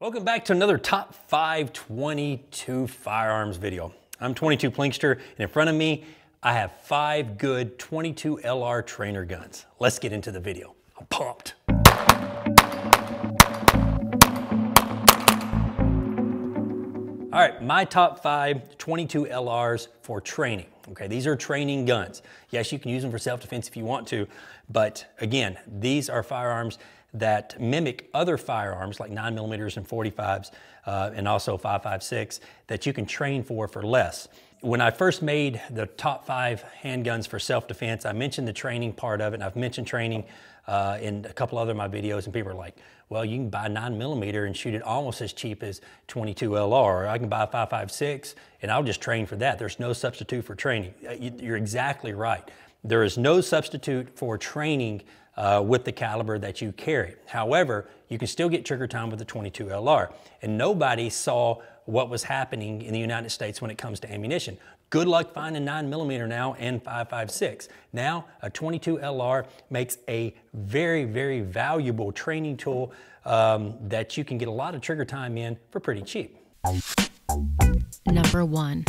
Welcome back to another Top 5 22 Firearms video. I'm 22 Plinkster, and in front of me, I have 5 good 22 LR trainer guns. Let's get into the video. I'm pumped. All right, my top 5 22 LRs for training. Okay, these are training guns. Yes, you can use them for self-defense if you want to, but again, these are firearms that mimic other firearms like 9mm and 45s and also 5.56 that you can train for less. When I first made the top 5 handguns for self-defense, I mentioned the training part of it, and I've mentioned training in a couple other of my videos, and people are like, well, you can buy 9mm and shoot it almost as cheap as 22 LR, or I can buy a 5.56 and I'll just train for that. There's no substitute for training. You're exactly right. There is no substitute for training with the caliber that you carry. However, you can still get trigger time with the 22 LR, and nobody saw what was happening in the United States when it comes to ammunition. Good luck finding 9mm now and 5.56. Now, a 22 LR makes a very, very valuable training tool that you can get a lot of trigger time in for pretty cheap. Number 1.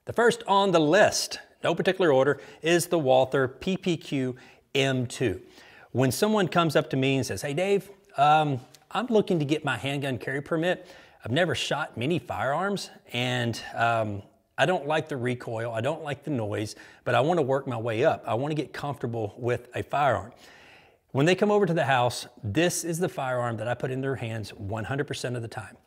The first on the list, no particular order, is the Walther PPQ M2. When someone comes up to me and says, hey Dave, I'm looking to get my handgun carry permit. I've never shot many firearms, and I don't like the recoil, I don't like the noise, but I want to work my way up. I want to get comfortable with a firearm. When they come over to the house, this is the firearm that I put in their hands 100% of the time.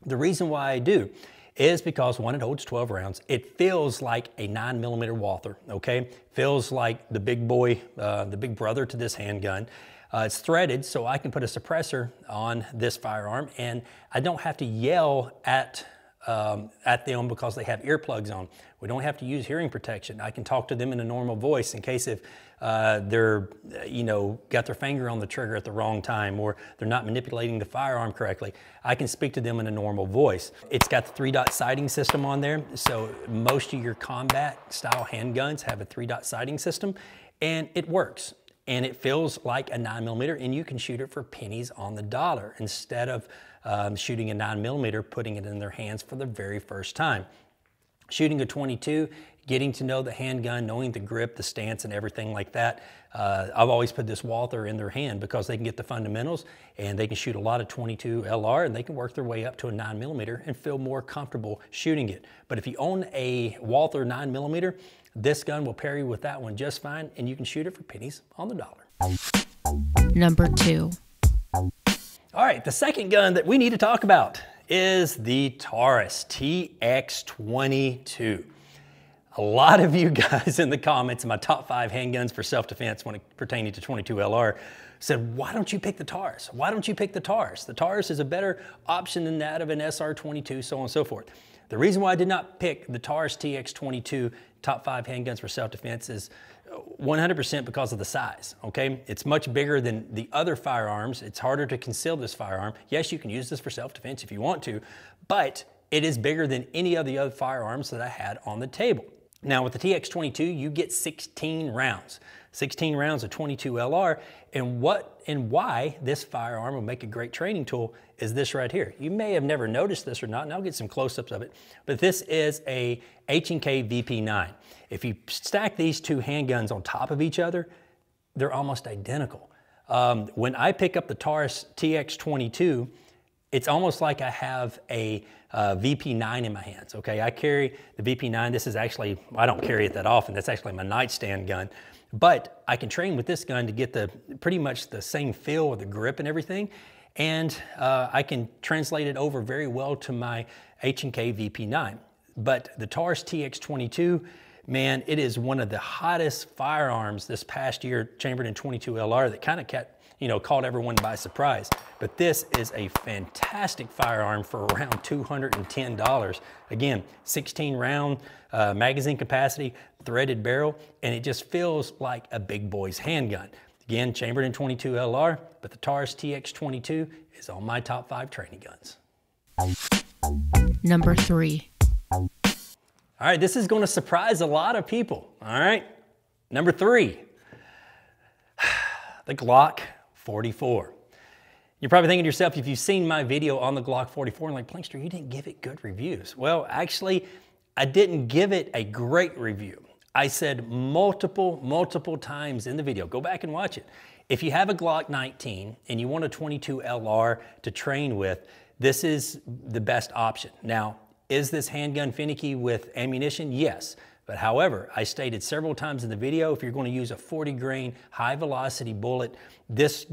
The reason why I do is because, one, it holds 12 rounds. It feels like a 9mm Walther, okay? Feels like the big boy, the big brother to this handgun. It's threaded, so I can put a suppressor on this firearm, and I don't have to yell at them because they have earplugs on. We don't have to use hearing protection. I can talk to them in a normal voice in case if they're, got their finger on the trigger at the wrong time, or they're not manipulating the firearm correctly. I can speak to them in a normal voice. It's got the 3-dot sighting system on there, so most of your combat style handguns have a 3-dot sighting system, and it works. And it feels like a 9mm, and you can shoot it for pennies on the dollar instead of shooting a 9mm, putting it in their hands for the very first time. Shooting a 22, getting to know the handgun, knowing the grip, the stance, and everything like that. I've always put this Walther in their hand because they can get the fundamentals, and they can shoot a lot of 22 LR, and they can work their way up to a 9mm and feel more comfortable shooting it. But if you own a Walther 9mm, this gun will pair you with that one just fine, and you can shoot it for pennies on the dollar. Number 2. All right, the second gun that we need to talk about is the Taurus TX22. A lot of you guys in the comments in my top 5 handguns for self-defense when it pertaining to 22 LR said, why don't you pick the Taurus? Why don't you pick the Taurus? The Taurus is a better option than that of an SR22, so on and so forth. The reason why I did not pick the Taurus TX22 top 5 handguns for self-defense is 100% because of the size, okay? It's much bigger than the other firearms. It's harder to conceal this firearm. Yes, you can use this for self-defense if you want to, but it is bigger than any of the other firearms that I had on the table. Now with the TX22, you get 16 rounds. 16 rounds of 22 LR, and what and why this firearm will make a great training tool is this right here. You may have never noticed this or not, and I'll get some close-ups of it, but this is a H&K VP9. If you stack these two handguns on top of each other, they're almost identical. When I pick up the Taurus TX22, it's almost like I have a VP9 in my hands, okay? I carry the VP9. This is actually, I don't carry it that often. That's actually my nightstand gun. But I can train with this gun to get pretty much the same feel with the grip and everything. And I can translate it over very well to my H&K VP9. But the Taurus TX22, man, it is one of the hottest firearms this past year, chambered in 22 LR, that kind of caught everyone by surprise. But this is a fantastic firearm for around $210. Again, 16 round magazine capacity, threaded barrel, and it just feels like a big boy's handgun. Again, chambered in 22 LR, but the Taurus TX22 is on my top 5 training guns. Number 3. All right, this is going to surprise a lot of people. All right, number 3, the Glock 44. You're probably thinking to yourself, if you've seen my video on the Glock 44 and like, Plankster, you didn't give it good reviews. Well, actually, I didn't give it a great review. I said multiple times in the video, go back and watch it. If you have a Glock 19 and you want a 22 LR to train with, this is the best option. Now, is this handgun finicky with ammunition? Yes. But however, I stated several times in the video, if you're going to use a 40 grain high velocity bullet, this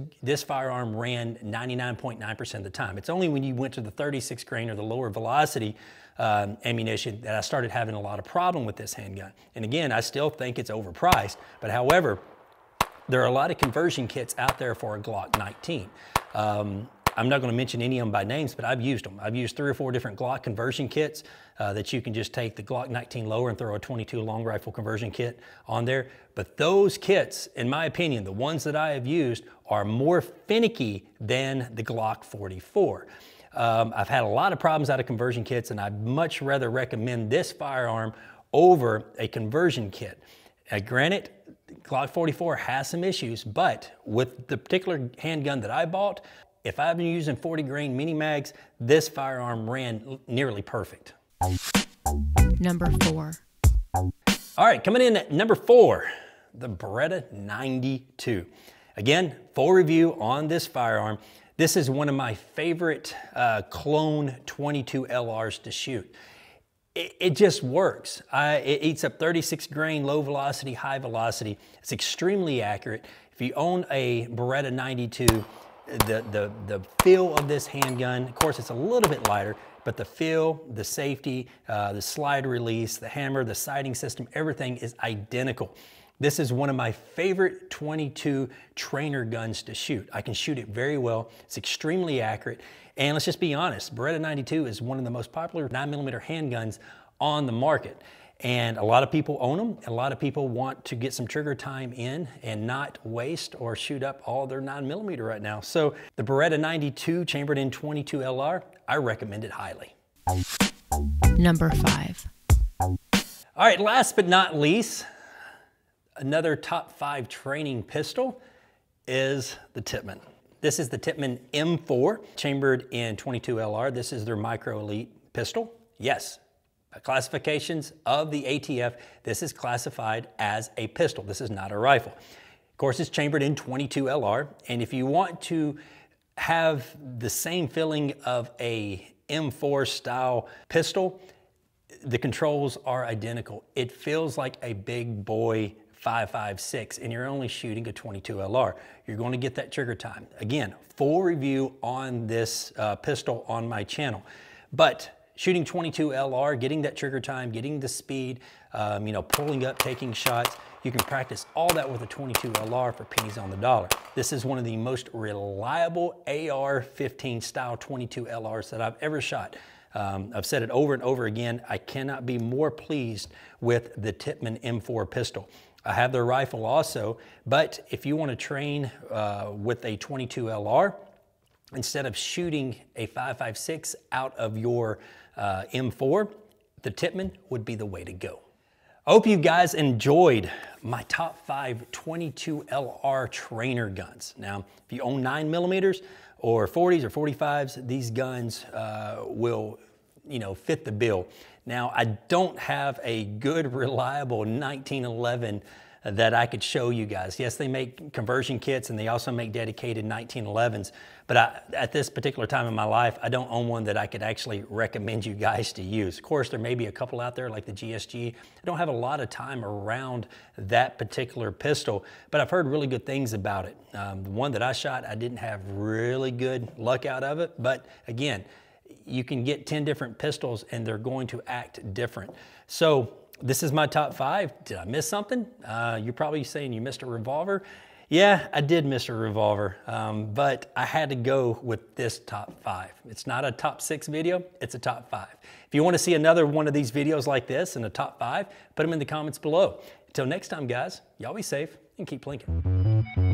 firearm ran 99.9% of the time. It's only when you went to the 36 grain or the lower velocity ammunition that I started having a lot of problem with this handgun. And again, I still think it's overpriced, but however, there are a lot of conversion kits out there for a Glock 19. I'm not going to mention any of them by names, but I've used them. I've used 3 or 4 different Glock conversion kits that you can just take the Glock 19 lower and throw a 22 long rifle conversion kit on there. But those kits, in my opinion, the ones that I have used are more finicky than the Glock 44. I've had a lot of problems out of conversion kits, and I'd much rather recommend this firearm over a conversion kit. Granted, Glock 44 has some issues, but with the particular handgun that I bought, if I've been using 40 grain mini mags, this firearm ran nearly perfect. Number 4. All right, coming in at number 4, the Beretta 92. Again, full review on this firearm. This is one of my favorite clone 22 LRs to shoot. It just works. It eats up 36 grain, low velocity, high velocity. It's extremely accurate. If you own a Beretta 92, the feel of this handgun, of course it's a little bit lighter, but the feel, the safety, the slide release, the hammer, the sighting system, everything is identical. This is one of my favorite 22 trainer guns to shoot. I can shoot it very well. It's extremely accurate. And let's just be honest, Beretta 92 is one of the most popular 9mm handguns on the market. And a lot of people own them. And a lot of people want to get some trigger time in and not waste or shoot up all their 9mm right now. So the Beretta 92 chambered in 22 LR, I recommend it highly. Number 5. All right, last but not least, another top 5 training pistol is the Tippmann. This is the Tippmann M4, chambered in 22 LR. This is their Micro Elite pistol. Yes, by classifications of the ATF, this is classified as a pistol. This is not a rifle. Of course, it's chambered in 22 LR, and if you want to have the same feeling of a M4 style pistol, the controls are identical. It feels like a big boy 5.56, and you're only shooting a 22 LR. You're going to get that trigger time. Again, full review on this pistol on my channel. But shooting 22 LR, getting that trigger time, getting the speed, pulling up, taking shots, you can practice all that with a 22 LR for pennies on the dollar. This is one of the most reliable AR-15 style 22 LRs that I've ever shot. I've said it over and over again, I cannot be more pleased with the Tippmann M4 pistol. I have their rifle also, but if you want to train with a 22 LR, instead of shooting a 5.56 out of your M4, the Tippmann would be the way to go. I hope you guys enjoyed my top 5 22 LR trainer guns. Now, if you own 9mm or 40s or 45s, these guns will fit the bill. Now, I don't have a good, reliable 1911 that I could show you guys. Yes, they make conversion kits and they also make dedicated 1911s, but at this particular time in my life, I don't own one that I could actually recommend you guys to use. Of course, there may be a couple out there like the GSG. I don't have a lot of time around that particular pistol, but I've heard really good things about it. The one that I shot, I didn't have really good luck out of it, but again, you can get 10 different pistols and they're going to act different. So this is my top 5. Did I miss something? You're probably saying you missed a revolver. Yeah, I did miss a revolver, but I had to go with this top 5. It's not a top 6 video, it's a top 5. If you want to see another one of these videos like this in a top 5, put them in the comments below. Until next time, guys, y'all be safe and keep plinking.